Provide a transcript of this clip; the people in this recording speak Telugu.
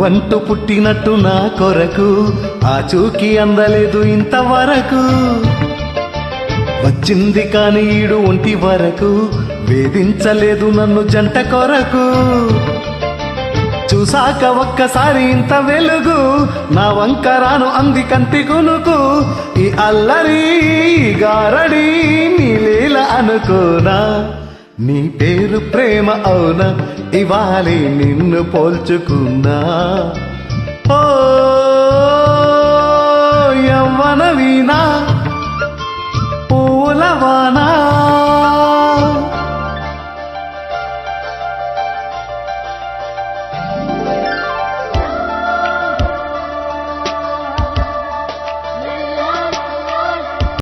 నువ్వంటూ పుట్టినట్టు నా కొరకు ఆచూకీ అందలేదు ఇంతవరకు. వచ్చింది కాని ఈడు ఒంటి వరకు వేధించలేదు నన్ను జంట కొరకు. చూసాక ఒక్కసారి ఇంత వెలుగు నా వంకరాను అంది కంటి కొనుకు. ఈ అల్లరి గారడి నీ లీల అనుకోనా, నీ పేరు ప్రేమ అవునా, ఇవాళ నిన్ను పోల్చుకున్నా. ఓ